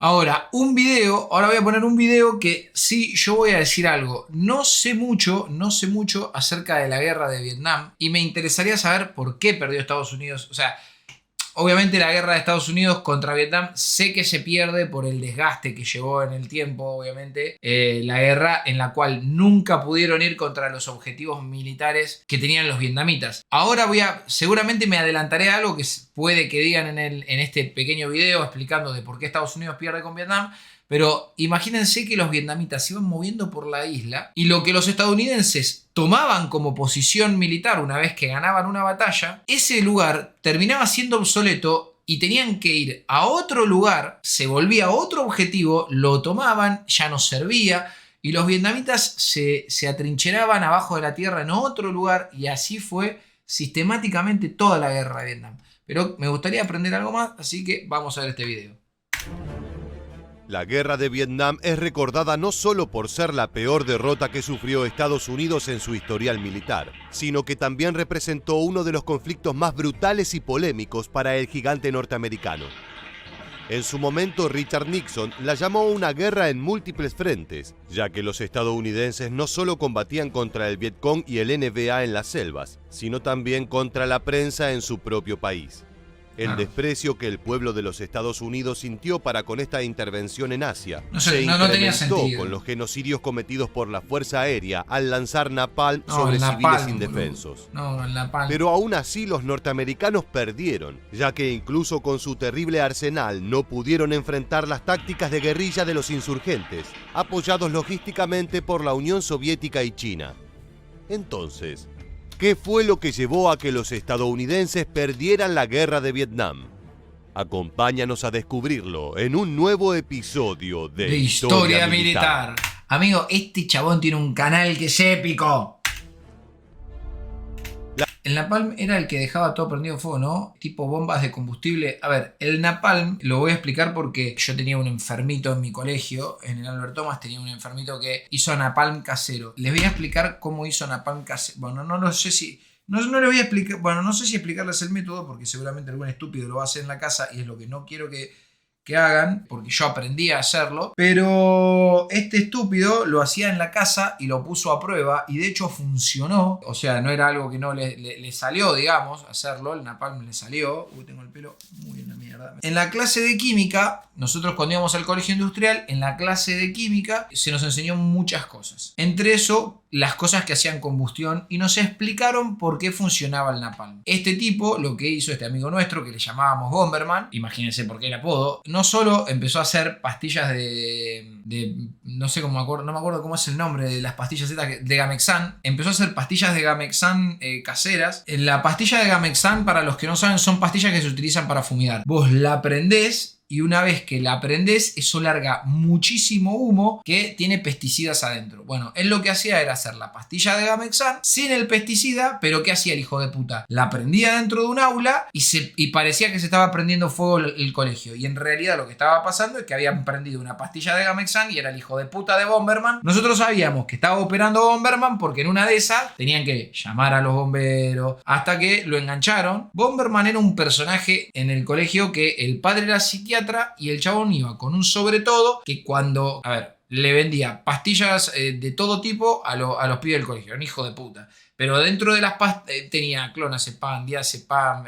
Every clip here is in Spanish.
Ahora voy a poner un video que sí, yo voy a decir algo. No sé mucho acerca de la guerra de Vietnam y me interesaría saber por qué perdió Estados Unidos. O sea, obviamente la guerra de Estados Unidos contra Vietnam sé que se pierde por el desgaste que llevó en el tiempo, obviamente. La guerra en la cual nunca pudieron ir contra los objetivos militares que tenían los vietnamitas. Seguramente me adelantaré a algo que puede que digan en este pequeño video explicando de por qué Estados Unidos pierde con Vietnam. Pero imagínense que los vietnamitas se iban moviendo por la isla y lo que los estadounidenses tomaban como posición militar una vez que ganaban una batalla, ese lugar terminaba siendo obsoleto y tenían que ir a otro lugar, se volvía otro objetivo, lo tomaban, ya no servía y los vietnamitas se atrincheraban abajo de la tierra en otro lugar y así fue sistemáticamente toda la guerra de Vietnam. Pero me gustaría aprender algo más, así que vamos a ver este video. La guerra de Vietnam es recordada no solo por ser la peor derrota que sufrió Estados Unidos en su historial militar, sino que también representó uno de los conflictos más brutales y polémicos para el gigante norteamericano. En su momento, Richard Nixon la llamó una guerra en múltiples frentes, ya que los estadounidenses no solo combatían contra el Vietcong y el NBA en las selvas, sino también contra la prensa en su propio país. El desprecio que el pueblo de los Estados Unidos sintió para con esta intervención en Asia se incrementó con los genocidios cometidos por la Fuerza Aérea al lanzar napalm sobre civiles indefensos. Pero aún así los norteamericanos perdieron, ya que incluso con su terrible arsenal no pudieron enfrentar las tácticas de guerrilla de los insurgentes, apoyados logísticamente por la Unión Soviética y China. Entonces, ¿qué fue lo que llevó a que los estadounidenses perdieran la guerra de Vietnam? Acompáñanos a descubrirlo en un nuevo episodio de Historia Militar. Amigo, este chabón tiene un canal que es épico. El napalm era el que dejaba todo prendido fuego, ¿no? Tipo bombas de combustible. A ver, el napalm lo voy a explicar porque yo tenía un enfermito en mi colegio, en el Albert Thomas tenía un enfermito que hizo napalm casero. Les voy a explicar cómo hizo napalm casero. Bueno, no sé si... No le voy a explicar... Bueno, no sé si explicarles el método porque seguramente algún estúpido lo va a hacer en la casa y es lo que no quiero que hagan, porque yo aprendí a hacerlo, pero este estúpido lo hacía en la casa y lo puso a prueba y de hecho funcionó. O sea, no era algo que no le salió, digamos, hacerlo. El napalm le salió. Uy, tengo el pelo muy en la mierda. En la clase de química, nosotros cuando íbamos al colegio industrial, en la clase de química se nos enseñó muchas cosas. Entre eso, las cosas que hacían combustión y nos explicaron por qué funcionaba el napalm. Este tipo, lo que hizo este amigo nuestro, que le llamábamos Bomberman, imagínense por qué el apodo, no solo empezó a hacer pastillas no sé cómo me acuerdo, no me acuerdo cómo es el nombre de las pastillas de Gamexan, empezó a hacer pastillas de Gamexan caseras. La pastilla de Gamexan, para los que no saben, son pastillas que se utilizan para fumigar. Vos la prendés y una vez que la prendés, eso larga muchísimo humo que tiene pesticidas adentro. Bueno, él lo que hacía era hacer la pastilla de Gamexan sin el pesticida, pero ¿qué hacía el hijo de puta? La prendía dentro de un aula y parecía que se estaba prendiendo fuego el colegio. Y en realidad lo que estaba pasando es que habían prendido una pastilla de Gamexan y era el hijo de puta de Bomberman. Nosotros sabíamos que estaba operando Bomberman porque en una de esas tenían que llamar a los bomberos hasta que lo engancharon. Bomberman era un personaje en el colegio que el padre era psiquiatra y el chabón iba con un sobre todo que cuando, a ver, le vendía pastillas de todo tipo a los pibes del colegio. Era un hijo de puta. Pero dentro de las pastillas tenía clonazepam, diazepam,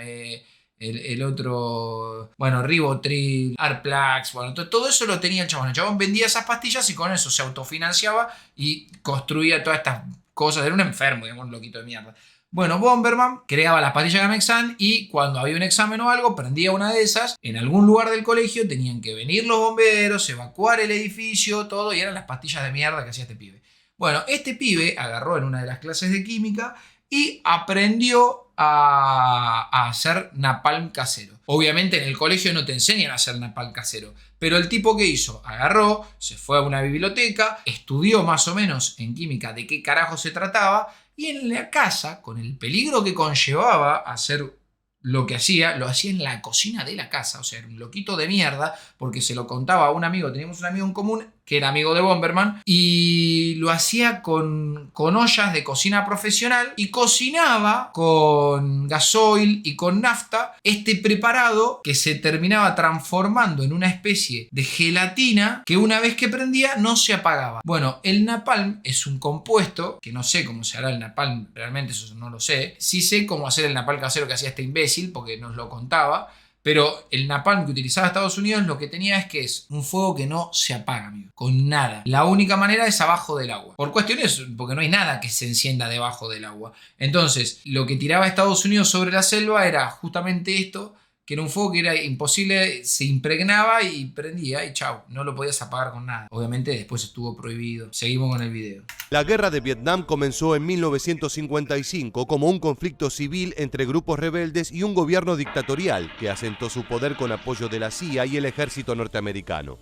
el otro, bueno, Ribotril, Arplax, bueno, todo eso lo tenía el chabón. El chabón vendía esas pastillas y con eso se autofinanciaba y construía todas estas cosas. Era un enfermo, digamos, un loquito de mierda. Bueno, Bomberman creaba las pastillas Gamexan y cuando había un examen o algo, prendía una de esas. En algún lugar del colegio tenían que venir los bomberos, evacuar el edificio, todo, y eran las pastillas de mierda que hacía este pibe. Bueno, este pibe agarró en una de las clases de química y aprendió a hacer napalm casero. Obviamente en el colegio no te enseñan a hacer napalm casero, pero el tipo que hizo, agarró, se fue a una biblioteca, estudió más o menos en química de qué carajo se trataba. Y en la casa, con el peligro que conllevaba hacer lo que hacía, lo hacía en la cocina de la casa. O sea, era un loquito de mierda, porque se lo contaba a un amigo. Teníamos un amigo en común que era amigo de Bomberman, y lo hacía con ollas de cocina profesional y cocinaba con gasoil y con nafta este preparado que se terminaba transformando en una especie de gelatina que una vez que prendía no se apagaba. Bueno, el napalm es un compuesto que no sé cómo se hará el napalm, realmente eso no lo sé. Sí sé cómo hacer el napalm casero que hacía este imbécil porque nos lo contaba. Pero el napalm que utilizaba Estados Unidos lo que tenía es que es un fuego que no se apaga, amigo, con nada. La única manera es abajo del agua. Por cuestiones, porque no hay nada que se encienda debajo del agua. Entonces, lo que tiraba Estados Unidos sobre la selva era justamente esto, que era un fuego que era imposible, se impregnaba y prendía y chau, no lo podías apagar con nada. Obviamente después estuvo prohibido. Seguimos con el video. La guerra de Vietnam comenzó en 1955 como un conflicto civil entre grupos rebeldes y un gobierno dictatorial que asentó su poder con apoyo de la CIA y el ejército norteamericano.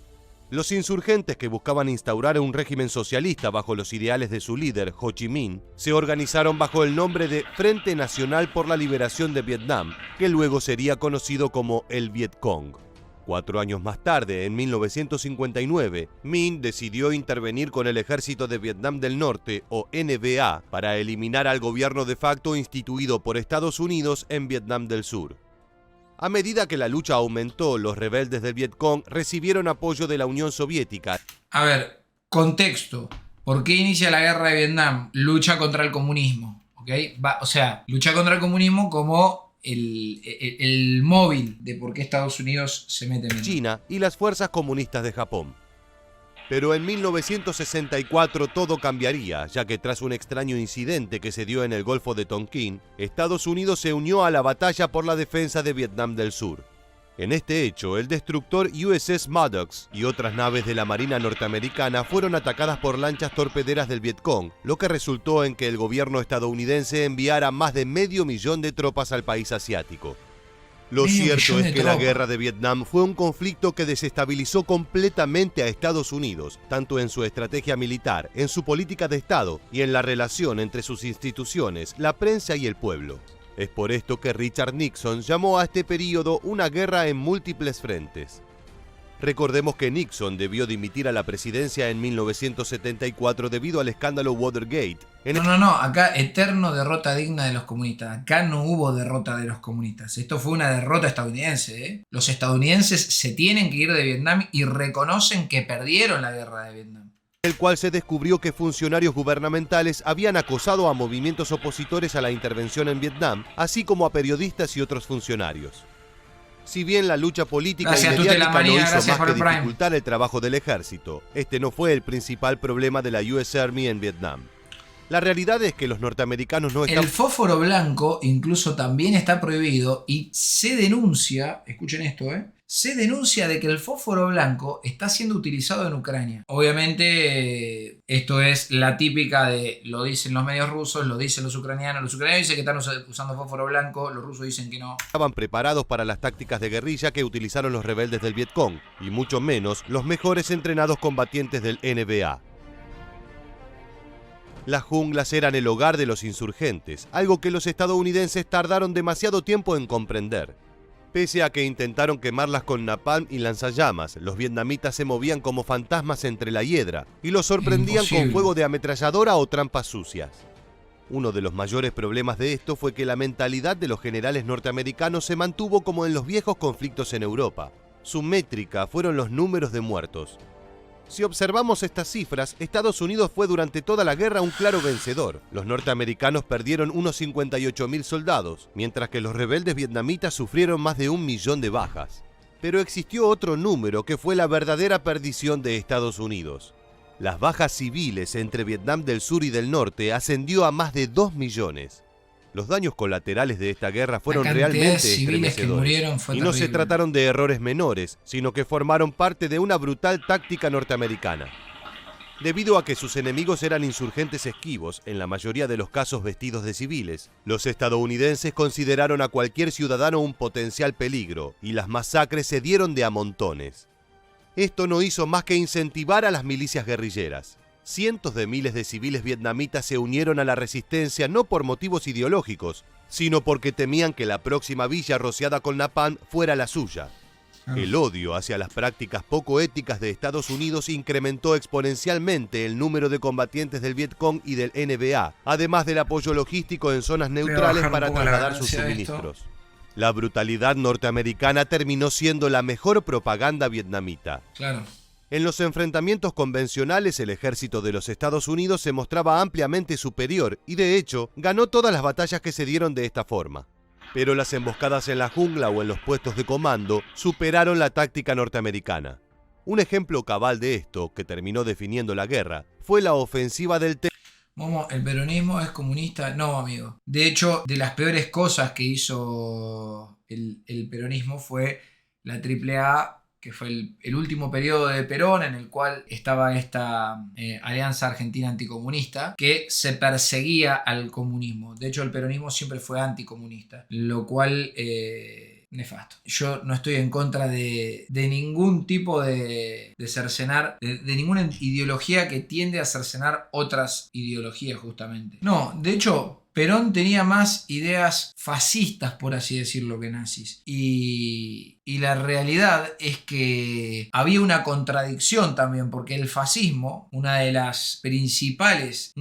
Los insurgentes que buscaban instaurar un régimen socialista bajo los ideales de su líder, Ho Chi Minh, se organizaron bajo el nombre de Frente Nacional por la Liberación de Vietnam, que luego sería conocido como el Vietcong. 4 años más tarde, en 1959, Minh decidió intervenir con el Ejército de Vietnam del Norte, o NVA, para eliminar al gobierno de facto instituido por Estados Unidos en Vietnam del Sur. A medida que la lucha aumentó, los rebeldes del Vietcong recibieron apoyo de la Unión Soviética. A ver, contexto. ¿Por qué inicia la guerra de Vietnam? Lucha contra el comunismo. ¿Okay? O sea, lucha contra el comunismo como el móvil de por qué Estados Unidos se mete en China y las fuerzas comunistas de Japón. Pero en 1964 todo cambiaría, ya que tras un extraño incidente que se dio en el Golfo de Tonkin, Estados Unidos se unió a la batalla por la defensa de Vietnam del Sur. En este hecho, el destructor USS Maddox y otras naves de la Marina norteamericana fueron atacadas por lanchas torpederas del Vietcong, lo que resultó en que el gobierno estadounidense enviara más de 500.000 de tropas al país asiático. Lo cierto es que la guerra de Vietnam fue un conflicto que desestabilizó completamente a Estados Unidos, tanto en su estrategia militar, en su política de Estado y en la relación entre sus instituciones, la prensa y el pueblo. Es por esto que Richard Nixon llamó a este periodo una guerra en múltiples frentes. Recordemos que Nixon debió dimitir a la presidencia en 1974 debido al escándalo Watergate. No, acá eterno derrota digna de los comunistas. Acá no hubo derrota de los comunistas. Esto fue una derrota estadounidense, ¿eh? Los estadounidenses se tienen que ir de Vietnam y reconocen que perdieron la guerra de Vietnam. El cual se descubrió que funcionarios gubernamentales habían acosado a movimientos opositores a la intervención en Vietnam, así como a periodistas y otros funcionarios. Si bien la lucha política y mediática no hizo más que dificultar el trabajo del ejército, este no fue el principal problema de la US Army en Vietnam. La realidad es que los norteamericanos no están... El fósforo blanco incluso también está prohibido y se denuncia, escuchen esto, se denuncia de que el fósforo blanco está siendo utilizado en Ucrania. Obviamente esto es la típica de, lo dicen los medios rusos, lo dicen los ucranianos dicen que están usando fósforo blanco, los rusos dicen que no. Estaban preparados para las tácticas de guerrilla que utilizaron los rebeldes del Vietcong, y mucho menos los mejores entrenados combatientes del NVA. Las junglas eran el hogar de los insurgentes, algo que los estadounidenses tardaron demasiado tiempo en comprender. Pese a que intentaron quemarlas con napalm y lanzallamas, los vietnamitas se movían como fantasmas entre la hiedra y los sorprendían con fuego de ametralladora o trampas sucias. Uno de los mayores problemas de esto fue que la mentalidad de los generales norteamericanos se mantuvo como en los viejos conflictos en Europa. Su métrica fueron los números de muertos. Si observamos estas cifras, Estados Unidos fue durante toda la guerra un claro vencedor. Los norteamericanos perdieron unos 58.000 soldados, mientras que los rebeldes vietnamitas sufrieron más de 1 millón de bajas. Pero existió otro número que fue la verdadera perdición de Estados Unidos. Las bajas civiles entre Vietnam del Sur y del Norte ascendió a más de 2 millones. Los daños colaterales de esta guerra fueron realmente estremecedores, y no se trataron de errores menores, sino que formaron parte de una brutal táctica norteamericana. Debido a que sus enemigos eran insurgentes esquivos, en la mayoría de los casos vestidos de civiles, los estadounidenses consideraron a cualquier ciudadano un potencial peligro, y las masacres se dieron de a montones. Esto no hizo más que incentivar a las milicias guerrilleras. Cientos de miles de civiles vietnamitas se unieron a la resistencia no por motivos ideológicos, sino porque temían que la próxima villa rociada con napalm fuera la suya. El odio hacia las prácticas poco éticas de Estados Unidos incrementó exponencialmente el número de combatientes del Vietcong y del NBA, además del apoyo logístico en zonas neutrales para trasladar sus suministros. La brutalidad norteamericana terminó siendo la mejor propaganda vietnamita. Claro. En los enfrentamientos convencionales, el ejército de los Estados Unidos se mostraba ampliamente superior y, de hecho, ganó todas las batallas que se dieron de esta forma. Pero las emboscadas en la jungla o en los puestos de comando superaron la táctica norteamericana. Un ejemplo cabal de esto, que terminó definiendo la guerra, fue la ofensiva del TET. Momo, ¿el peronismo es comunista? No, amigo. De hecho, de las peores cosas que hizo el peronismo fue la AAA, que fue el último periodo de Perón, en el cual estaba esta Alianza Argentina Anticomunista, que se perseguía al comunismo. De hecho, el peronismo siempre fue anticomunista, lo cual... nefasto. Yo no estoy en contra de ningún tipo de cercenar, de ninguna ideología que tiende a cercenar otras ideologías, justamente. No, de hecho, Perón tenía más ideas fascistas, por así decirlo, que nazis. Y la realidad es que había una contradicción también, porque el fascismo, uno de los principales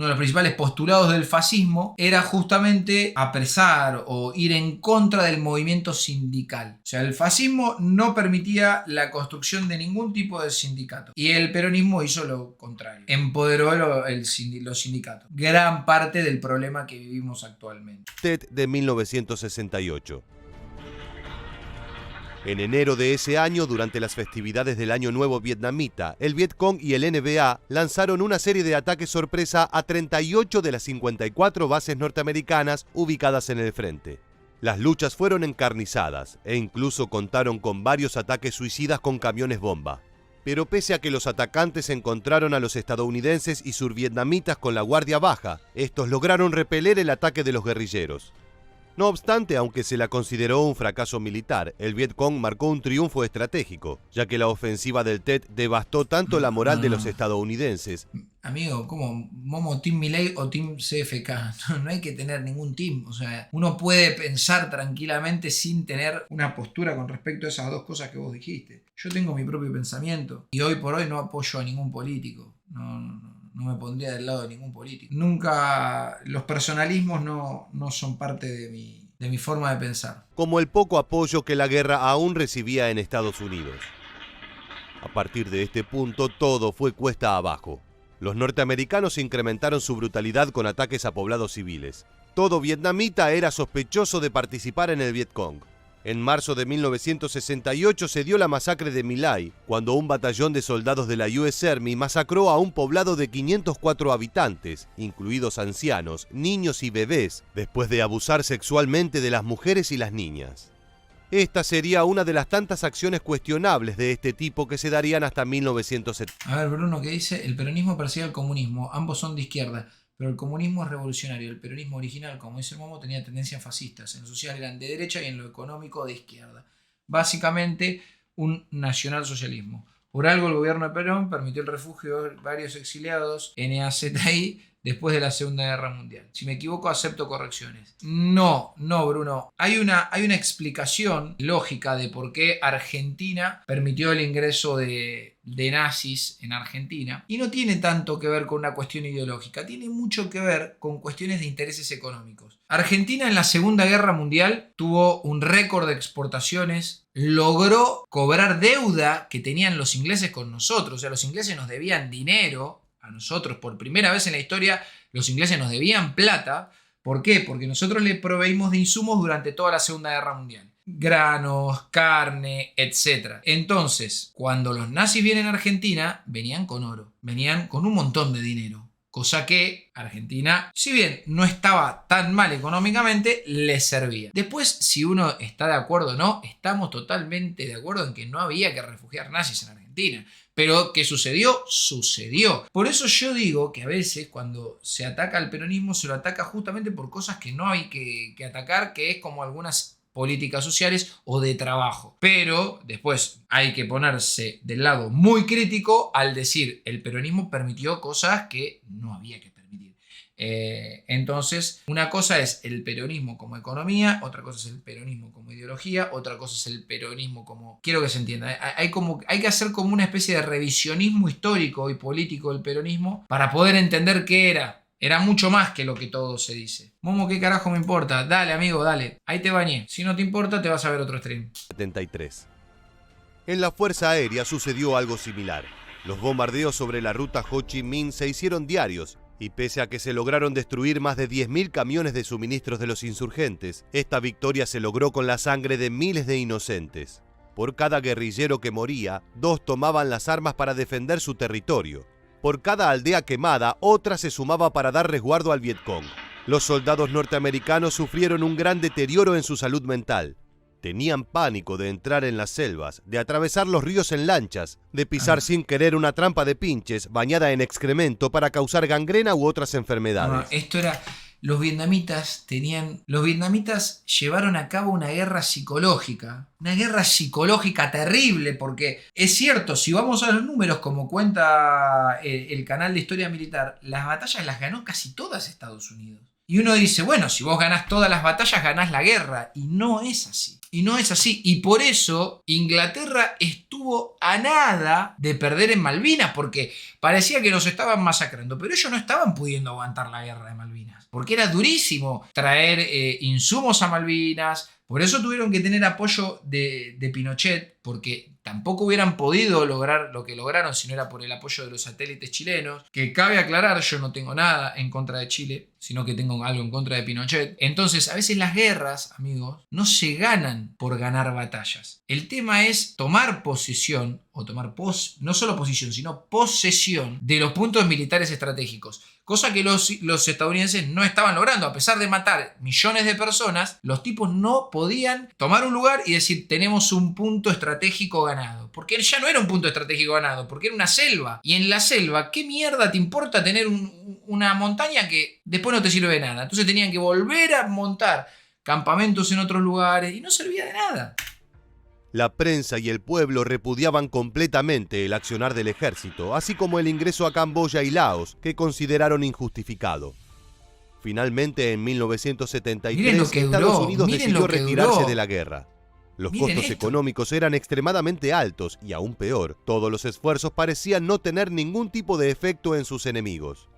postulados del fascismo, era justamente apresar o ir en contra del movimiento sindical. O sea, el fascismo no permitía la construcción de ningún tipo de sindicato. Y el peronismo hizo lo contrario. Empoderó los sindicatos. Gran parte del problema que vivimos actualmente. TET de 1968. En enero de ese año, durante las festividades del Año Nuevo vietnamita, el Vietcong y el NBA lanzaron una serie de ataques sorpresa a 38 de las 54 bases norteamericanas ubicadas en el frente. Las luchas fueron encarnizadas e incluso contaron con varios ataques suicidas con camiones bomba. Pero pese a que los atacantes encontraron a los estadounidenses y survietnamitas con la guardia baja, estos lograron repeler el ataque de los guerrilleros. No obstante, aunque se la consideró un fracaso militar, el Vietcong marcó un triunfo estratégico, ya que la ofensiva del TET devastó tanto la moral de los estadounidenses. Amigo, ¿cómo? ¿Momo Team Milei o Team CFK? No hay que tener ningún team. O sea, uno puede pensar tranquilamente sin tener una postura con respecto a esas dos cosas que vos dijiste. Yo tengo mi propio pensamiento y hoy por hoy no apoyo a ningún político. No me pondría del lado de ningún político. Nunca, los personalismos no son parte de mi forma de pensar. Como el poco apoyo que la guerra aún recibía en Estados Unidos. A partir de este punto, todo fue cuesta abajo. Los norteamericanos incrementaron su brutalidad con ataques a poblados civiles. Todo vietnamita era sospechoso de participar en el Vietcong. En marzo de 1968 se dio la masacre de My Lai, cuando un batallón de soldados de la US Army masacró a un poblado de 504 habitantes, incluidos ancianos, niños y bebés, después de abusar sexualmente de las mujeres y las niñas. Esta sería una de las tantas acciones cuestionables de este tipo que se darían hasta 1970. A ver, Bruno, ¿qué dice? El peronismo persigue al comunismo, ambos son de izquierda. Pero el comunismo es revolucionario. El peronismo original, como dice el Momo, tenía tendencias fascistas. En lo social eran de derecha y en lo económico de izquierda. Básicamente un nacionalsocialismo. Por algo el gobierno de Perón permitió el refugio de varios exiliados NAZI después de la Segunda Guerra Mundial. Si me equivoco, acepto correcciones. No, Bruno. Hay una explicación lógica de por qué Argentina permitió el ingreso de nazis en Argentina. Y no tiene tanto que ver con una cuestión ideológica. Tiene mucho que ver con cuestiones de intereses económicos. Argentina en la Segunda Guerra Mundial tuvo un récord de exportaciones. Logró cobrar deuda que tenían los ingleses con nosotros. O sea, los ingleses nos debían dinero a nosotros. Por primera vez en la historia los ingleses nos debían plata. ¿Por qué? Porque nosotros le proveímos de insumos durante toda la Segunda Guerra Mundial. Granos, carne, etc. Entonces, cuando los nazis vienen a Argentina, venían con oro. Venían con un montón de dinero. Cosa que Argentina, si bien no estaba tan mal económicamente, le servía. Después, si uno está de acuerdo o no, estamos totalmente de acuerdo en que no había que refugiar nazis en Argentina. Pero ¿qué sucedió? Sucedió. Por eso yo digo que a veces cuando se ataca al peronismo se lo ataca justamente por cosas que no hay que atacar, que es como algunas políticas sociales o de trabajo. Pero después hay que ponerse del lado muy crítico al decir el peronismo permitió cosas que no había que permitir. Entonces, una cosa es el peronismo como economía, otra cosa es el peronismo como ideología, otra cosa es el peronismo como... Quiero que se entienda, hay que hacer como una especie de revisionismo histórico y político del peronismo para poder entender qué era. Era mucho más que lo que todo se dice. Momo, ¿qué carajo me importa? Dale, amigo, dale. Ahí te bañé. Si no te importa, te vas a ver otro stream. 73. En la Fuerza Aérea sucedió algo similar. Los bombardeos sobre la ruta Ho Chi Minh se hicieron diarios, y pese a que se lograron destruir más de 10.000 camiones de suministros de los insurgentes, esta victoria se logró con la sangre de miles de inocentes. Por cada guerrillero que moría, 2 tomaban las armas para defender su territorio. Por cada aldea quemada, otra se sumaba para dar resguardo al Vietcong. Los soldados norteamericanos sufrieron un gran deterioro en su salud mental. Tenían pánico de entrar en las selvas, de atravesar los ríos en lanchas, de pisar sin querer una trampa de pinches bañada en excremento para causar gangrena u otras enfermedades. Esto era... Los vietnamitas llevaron a cabo una guerra psicológica terrible, porque es cierto, si vamos a los números como cuenta el canal de Historia Militar, las batallas las ganó casi todas Estados Unidos. Y uno dice, bueno, si vos ganás todas las batallas, ganás la guerra. Y no es así. Y por eso Inglaterra estuvo a nada de perder en Malvinas, porque parecía que nos estaban masacrando, pero ellos no estaban pudiendo aguantar la guerra de Malvinas, porque era durísimo traer insumos a Malvinas. Por eso tuvieron que tener apoyo de Pinochet, porque tampoco hubieran podido lograr lo que lograron si no era por el apoyo de los satélites chilenos. Que cabe aclarar, yo no tengo nada en contra de Chile, sino que tengo algo en contra de Pinochet. Entonces, a veces las guerras, amigos, no se ganan por ganar batallas. El tema es tomar posesión, o no solo posición, sino posesión de los puntos militares estratégicos. Cosa que los estadounidenses no estaban logrando. A pesar de matar millones de personas, los tipos no podían tomar un lugar y decir, tenemos un punto estratégico ganado. Porque ya no era un punto estratégico ganado, porque era una selva. Y en la selva, ¿qué mierda te importa tener una montaña que después no te sirve de nada? Entonces tenían que volver a montar campamentos en otros lugares y no servía de nada. La prensa y el pueblo repudiaban completamente el accionar del ejército, así como el ingreso a Camboya y Laos, que consideraron injustificado. Finalmente, en 1973, Estados Unidos decidió retirarse de la guerra. Los costos económicos eran extremadamente altos y, aún peor, todos los esfuerzos parecían no tener ningún tipo de efecto en sus enemigos.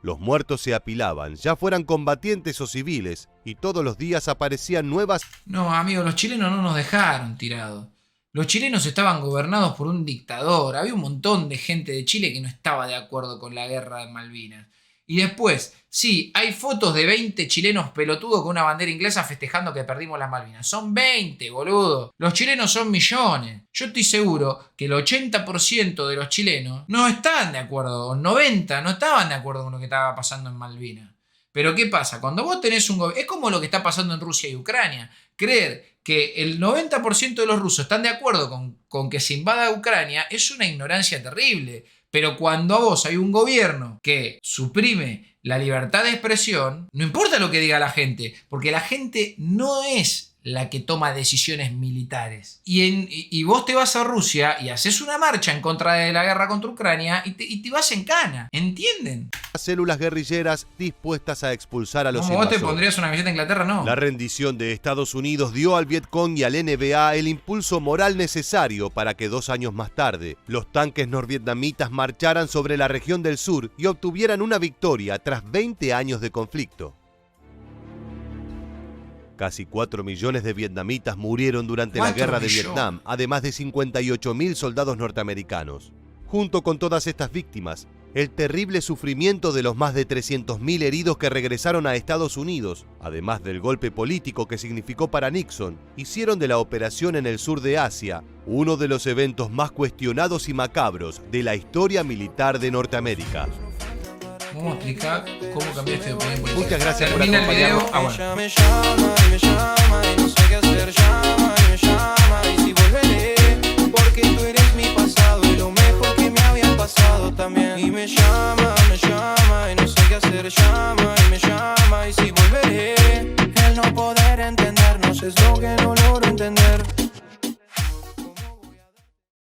Los muertos se apilaban, ya fueran combatientes o civiles, y todos los días aparecían nuevas... No, amigos, los chilenos no nos dejaron tirados. Los chilenos estaban gobernados por un dictador. Había un montón de gente de Chile que no estaba de acuerdo con la guerra de Malvinas. Y después, sí, hay fotos de 20 chilenos pelotudos con una bandera inglesa festejando que perdimos las Malvinas. Son 20, boludo. Los chilenos son millones. Yo estoy seguro que el 80% de los chilenos no están de acuerdo, o 90% no estaban de acuerdo con lo que estaba pasando en Malvinas. Pero ¿qué pasa? Cuando vos tenés un gobierno... Es como lo que está pasando en Rusia y Ucrania. Creer que el 90% de los rusos están de acuerdo con que se invada Ucrania es una ignorancia terrible. Pero cuando a vos hay un gobierno que suprime la libertad de expresión, no importa lo que diga la gente, porque la gente no es la que toma decisiones militares. Y vos te vas a Rusia y haces una marcha en contra de la guerra contra Ucrania y te vas en cana. ¿Entienden? Células guerrilleras dispuestas a expulsar a los invasores. ¿Vos te pondrías una camiseta de Inglaterra? No. La rendición de Estados Unidos dio al Vietcong y al NBA el impulso moral necesario para que 2 años más tarde los tanques norvietnamitas marcharan sobre la región del sur y obtuvieran una victoria tras 20 años de conflicto. Casi 4 millones de vietnamitas murieron durante la guerra de Vietnam, además de 58.000 soldados norteamericanos. Junto con todas estas víctimas, el terrible sufrimiento de los más de 300.000 heridos que regresaron a Estados Unidos, además del golpe político que significó para Nixon, hicieron de la operación en el sur de Asia uno de los eventos más cuestionados y macabros de la historia militar de Norteamérica. Vamos a explicar cómo cambiaste de opinión política. Muchas gracias por acompañarnos. Termina el video.